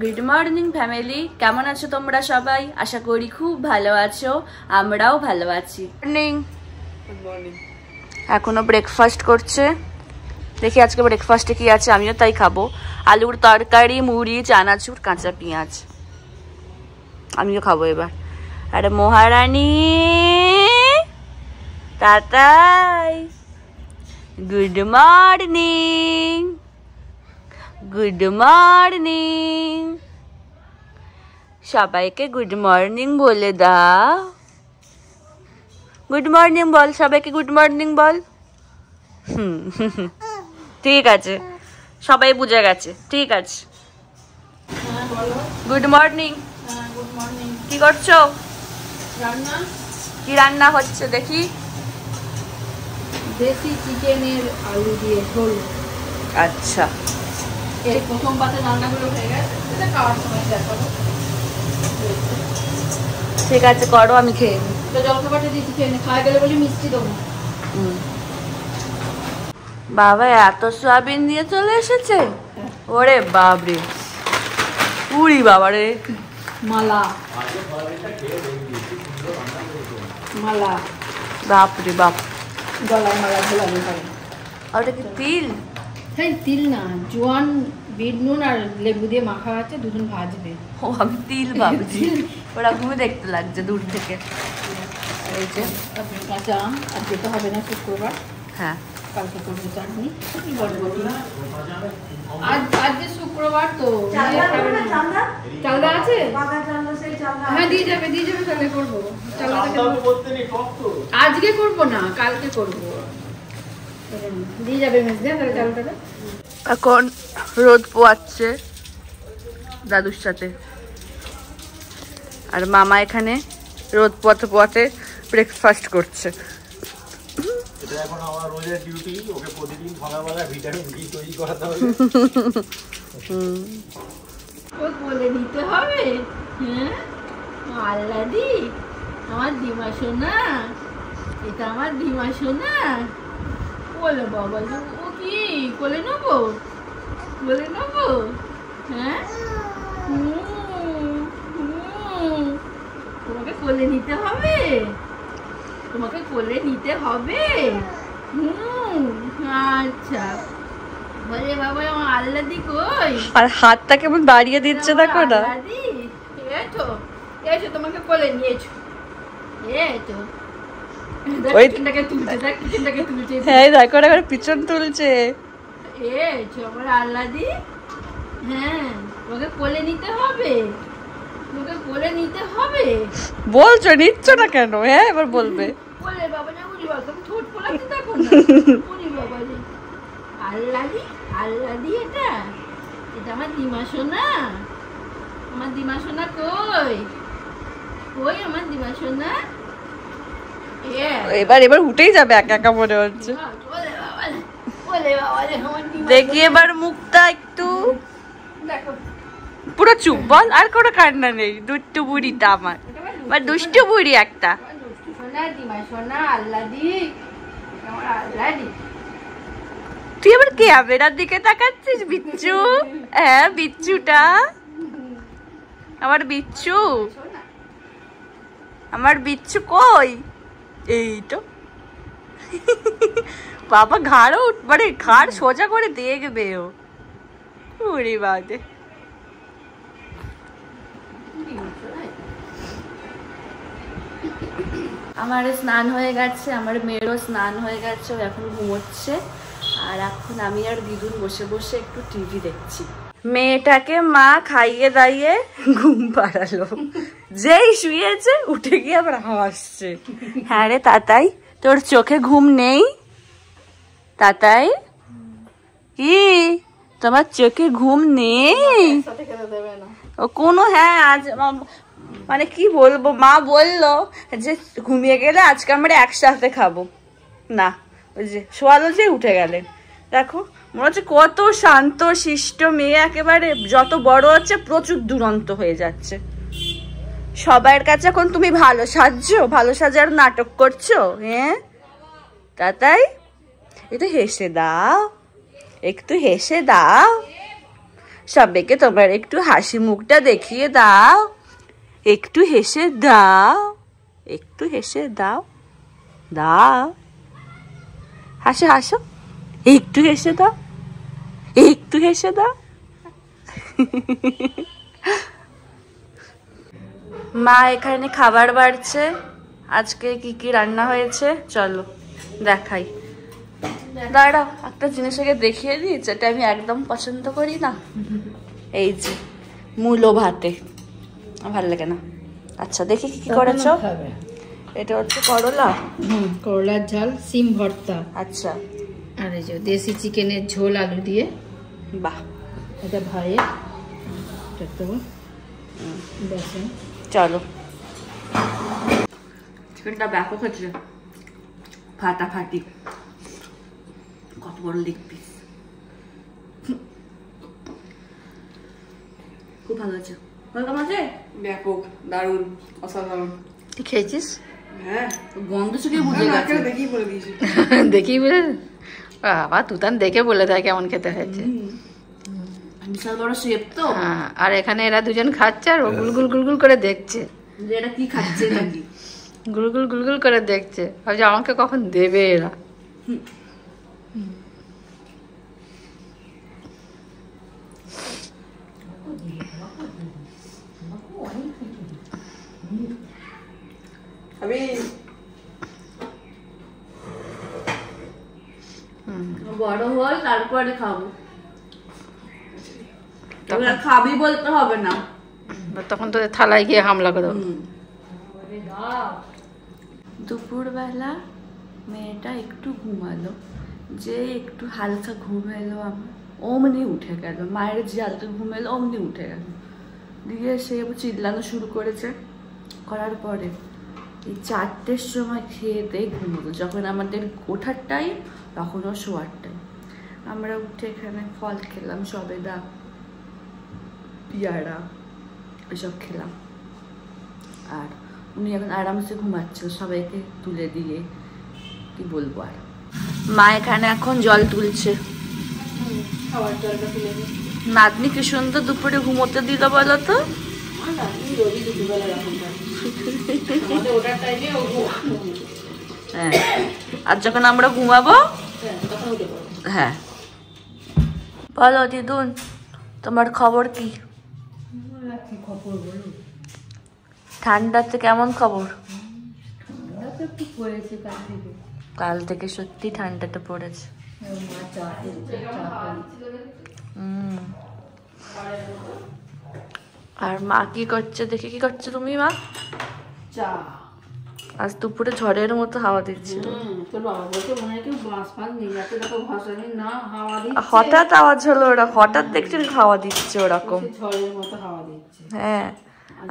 Good morning family, কেমন আছো তোমরা সবাই? আশা করি খুব ভালো আছো, আমরাও ভালো আছি। মর্নিং। Good morning. এখনো ব্রেকফাস্ট করছে, দেখি আজকে ব্রেকফাস্টে কি আছে, আমিও তাই খাবো। আলুর তরকারি, মুড়ি, চানাচুর, কাঁচা পেঁয়াজ, আমিও খাবো এবার। আরে মহারানী Tatai, good morning, good morning, সবাইকে গুড মর্নিং বলে দাও। গুড মর্নিং বল, সবাইকে গুড মর্নিং বল। ঠিক আছে, সবাই বুঝে গেছে, ঠিক আছে। Good morning. কি করছো? কি রান্না হচ্ছে দেখি? দেশি চিকেনের আলু দিয়ে ঝোল। আচ্ছা, এই প্রথম পাতে রান্নাগুলো হয়ে গেছে, এটা খাওয়ার সময় দেখাবো। ঠিক আছে, করো, আমি খেয়ে নিই। তো জলখাবারটা দিয়েছি, খেয়ে নে। খাওয়া গেলে বলি মিষ্টি দেবো। বাবা এত সয়াবিন দিয়ে চলে এসেছে? ওরে বাবরে, উড়ি বাবারে, মালা মালা, বাপরে বাপ, গলায় মালা ঝোলানো পারে। ওটা কি তিল? হ্যাঁ, তিল না, জোয়ান, বিট নুন আর লেবু দিয়ে মাখা আছে, দুজন ভাজবে। ও, আমি তিল ভাবছি, ওরকমই দেখতে লাগছে দূর থেকে। এই যে কাঁচা আম, আর যেতে হবে না শুক্রবার, হ্যাঁ, কালকে করবো চাটনি। আজ যে শুক্রবার, তো চালদা আছে? হ্যাঁ, দিয়ে যাবে তাহলে করবো। আজকে করবো না, কালকে করবো, দিয়ে যাবে মেজদা, তাহলে চালটা। এখন রোদ পোয়াচ্ছে দাদুর সাথে, আর মামা এখানে রোদ পোয়াতে পোয়াতে ব্রেকফাস্ট করছে। এটা এখন আমার রোজের ডিউটি, ওকে প্রতিদিন সকালবেলা ভিটামিন ডি তৈরি করাতে হবে। বলে নিতে হবে। হ্যাঁ, আল্লাদি, আমার ডিমা সোনা, এটা আমার ডিমা সোনা। বলো বাবা, ও কি কোলে নেবো? বলে নেবো? হ্যাঁ, তোমাকে কোলে নিতে হবে, তোমাকে কোলে নিতে হবে। আচ্ছা, বলে বাবা আমার আল্লাদি কই? আর হাতটা কেমন বাড়িয়ে দিচ্ছে দেখো না। আল্লাদি, এসো এসো, তোমাকে কোলে নিয়েছো, এসো। হ্যাঁ দেখো, এবার পিছন তুলছে। এসো আমার আল্লাদি। হ্যাঁ, তোমাকে কোলে নিতে হবে, তোমাকে কোলে নিতে হবে। বলছো, নিচ্ছ না কেন? হ্যাঁ, এবার বলবে। বলে বাবা যা, উনি বাবা তুমি ঠোঁট ফোলাতে দেখো না, উনি বাবা যে আল্লাদি, আল্লাদি, এটা এটা আমার ডিমা সোনা। আমার ডিমা সোনা কই? কই আমার ডিমা সোনা? এবার উঠেই যাবে একা একা মনে হচ্ছে। দেখি এবার মুখটা একটু, পুরো চুপ বল, আর কোনো কান্না নেই। দুষ্টু বুড়িটা আমার, বা দুষ্টু বুড়ি একটা। তুই আবার ক্যামেরার দিকে তাকাচ্ছিস বিচ্ছু? হ্যাঁ, বিচ্ছুটা আমার, বিচ্ছু আমার, বিচ্ছু কই? এই তো বাবা, ঘাড়ও মানে ঘাড় সোজা করে দেখবে ও। উড়ি বাদে, আমার স্নান হয়ে গেছে, আমার মেয়েরও স্নান হয়ে গেছে, ও এখন ঘুমোচ্ছে। আর এখন আমি আর দিদুন বসে বসে একটু টিভি দেখছি। মেয়েটাকে মা খাইয়ে দাইয়ে ঘুম পাড়ালো, যেই শুয়েছে উঠে গিয়ে আবার হাসছে। হ্যাঁ রে তাতাই, তোর চোখে ঘুম নেই? তাতাই, কি তোমার চোখে ঘুম নেই? ও কোনো, হ্যাঁ আজ মানে কি বলবো, মা বললো যে ঘুমিয়ে গেলে আজকে আমরা একসাথে খাবো না। ওই যে সোয়ালো যে উঠে গেলেন, দেখো মনে হচ্ছে কত শান্ত শিষ্ট মেয়ে, একেবারে যত বড় হচ্ছে প্রচুর দুরন্ত হয়ে যাচ্ছে। সবার কাছে এখন তুমি ভালো সাজছো, ভালো সাজার নাটক করছো। হ্যাঁ তাতাই, একটু হেসে দাও, একটু হেসে দাও। সবাইকে তোমার একটু হাসি মুখটা দেখিয়ে দাও, একটু হেসে দাও, একটু হেসে দাও, দাও, হাসো হাসো, একটু হেসে দাও, একটু হেসে দাও। মা এখানে খাবার বাড়ছে। আজকে কি কি রান্না হয়েছে চলো দেখাই। দাঁড়াও, একটা জিনিস আগে দেখিয়ে দিই যেটা আমি একদম পছন্দ করি না। এই যে মূলো ভাতে, ভালো লাগে না। আচ্ছা দেখি কি কি করেছো। এটা হচ্ছে করলা, করলার ঝাল, সিম ভর্তা, আচ্ছা, আর এই যে দেশি চিকেনের ঝোল আলু দিয়ে। বাহ, এটা ভাইয়ে দেখেন। চলো চিকেনটা ব্যাপক হচ্ছে, ফাটাফাটি, কত বড় লেগ পিস, খুব ভালো আছে। কেমন আছে? ব্যাপক, দারুণ, অসাধারণ। তুই খেয়েছিস? হ্যাঁ, গন্ধ শুকিয়ে বুঝে গেছে, দেখেই বলে দিয়েছি। দেখেই বলে বাবা, তুতান দেখে বলে দেয় কেমন খেতে হয়েছে। বিশাল বড় শেপ তো। হ্যাঁ, আর এখানে এরা দুজন খাচ্ছে আর ও গুলগুল গুলগুল করে দেখছে যে এটা কি খাচ্ছে নাকি। গুলগুল গুলগুল করে দেখছে, ভাবছে আমাকে কখন দেবে এরা। আমি বড় হল তারপরে খাবো, খাবি বলতে হবে না, তখন তো থালায় গিয়ে হামলা করে দেবো। দুপুরবেলা মেয়েটা একটু ঘুমালো, যে একটু হালকা ঘুম এলো আমার, অমনি উঠে গেল। মায়ের যে হালকা ঘুম এলো অমনি উঠে গেল, দিয়ে সে চিল্লানো শুরু করেছে। করার পরে এই 4টের সময় খেয়ে দিয়ে ঘুমোলো। যখন আমাদের ওঠার টাইম তখনও শোয়ার টাইম। আমরা উঠে এখানে ফল খেলাম, সবেদা, পিয়ারা এসব খেলাম। আর উনি এখন আরামসে ঘুমাচ্ছিল সবাইকে তুলে দিয়ে। কি বলবো আর। মা এখানে এখন জল তুলছে, খাবার জলটা তুলে নাতনি কি সুন্দর দুপুরে ঘুমোতে দিল বলো তো। হ্যাঁ, আর যখন আমরা ঘুমাবো হ্যাঁ। বলো দিদুন, তোমার খবর কি? ঠান্ডাতে কেমন খবর? কাল থেকে সত্যি ঠান্ডাটা পড়েছে। আর মা কি করছে দেখি, কি করছে তুমি মা? চা। আজ দুপুরে ঝড়ের মতো হাওয়া দিচ্ছে। হঠাৎ আওয়াজ হলো, ওরা হঠাৎ দেখছি হাওয়া দিচ্ছে ওরকম। হ্যাঁ,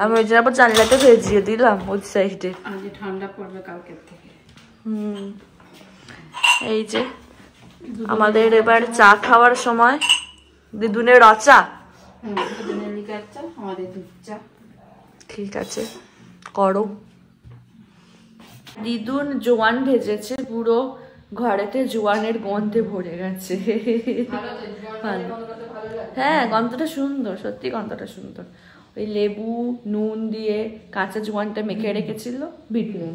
আমি ওই জন্য আবার জানলাটা ভেজিয়ে দিলাম ওই সাইডে, ঠান্ডা পড়বে কালকের থেকে। এই যে আমাদের এবার চা খাওয়ার সময়। দিদুনের রচা, ঠিক আছে করো। দিদুন জোয়ান ভেজেছে, পুরো ঘরেতে জোয়ানের গন্ধে ভরে গেছে। হ্যাঁ, গন্ধটা সুন্দর, সত্যি গন্ধটা সুন্দর। ওই লেবু নুন দিয়ে কাঁচা জোয়ানটা মেখে রেখেছিল, বিট নুন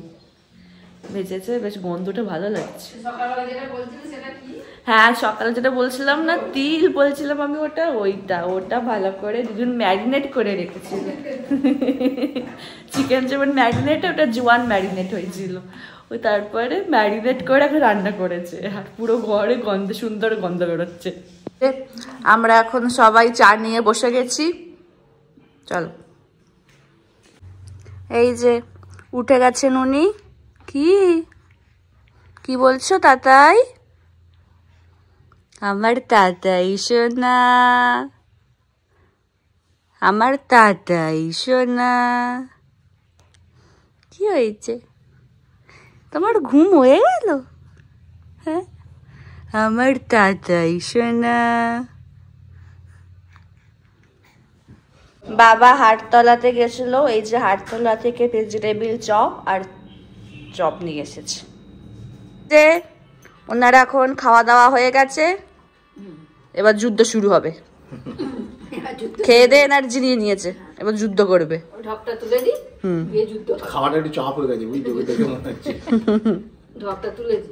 ভেজেছে, বেশ গন্ধটা ভালো লাগছে। হ্যাঁ, সকালে যেটা বলছিলাম না, তিল বলছিলাম আমি, ওটা ভালো করে দুজন ম্যারিনেট করে রেখেছিল। চিকেন যেমন ম্যারিনেট, ওটা জোয়ান ম্যারিনেট হয়েছিল। ওই তারপরে ম্যারিনেট করে এখন রান্না করেছে, আর পুরো ঘরে গন্ধে সুন্দর গন্ধ বেরোচ্ছে। আমরা এখন সবাই চা নিয়ে বসে গেছি, চলো। এই যে উঠে গেছেন উনি। কি বলছো তাতাই? আমার তাতাই সোনা, আমার তাতাই সোনা। কি হয়েছে তোমার, ঘুম হয়ে গেল? হ্যাঁ, আমার তাতাই সোনা। বাবা হাটতলাতে গেছিল, এই যে হাটতলা থেকে ভেজিটেবিল চপ আর চপ নিয়ে এসেছে। যে ওনারা এখন খাওয়া দাওয়া হয়ে গেছে, এবার যুদ্ধ শুরু হবে। খেয়ে দিয়ে এনার্জি নিয়ে নিয়েছে, এবার যুদ্ধ করবে। ঢকটা তুলে দি, দিয়ে যুদ্ধ খাওয়াটা একটু চাপ হয়ে গেছে বুঝতে দেখে মনে হচ্ছে। ঢকটা তুলে দি।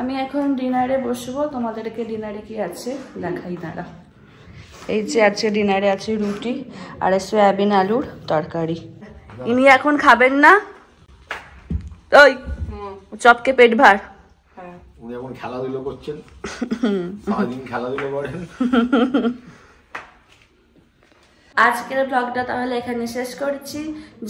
আমি এখন ডিনারে বসবো, তোমাদেরকে ডিনারে কি আছে দেখাই দাঁড়া। এই যে আজকে ডিনারে আছে রুটি আর সয়াবিন আলুর তরকারি। ইনি এখন খাবেন না, ওই চপকে পেট ভার। উনি এখন খেলাধুলো করছেন, সারাদিন খেলাধুলো করেন। আজকের ব্লগটা তাহলে এখানে শেষ করছি।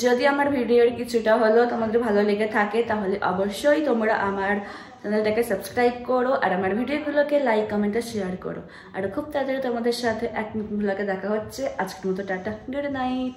যদি আমার ভিডিওর কিছুটা হলো তোমাদের ভালো লেগে থাকে তাহলে অবশ্যই তোমরা আমার চ্যানেলটাকে সাবস্ক্রাইব করো আর আমার ভিডিওগুলোকে লাইক কমেন্ট আর শেয়ার করো। আর খুব তাড়াতাড়ি তোমাদের সাথে এক নতুন ব্লগে দেখা হচ্ছে। আজকের মতো টাটা, গুড নাইট।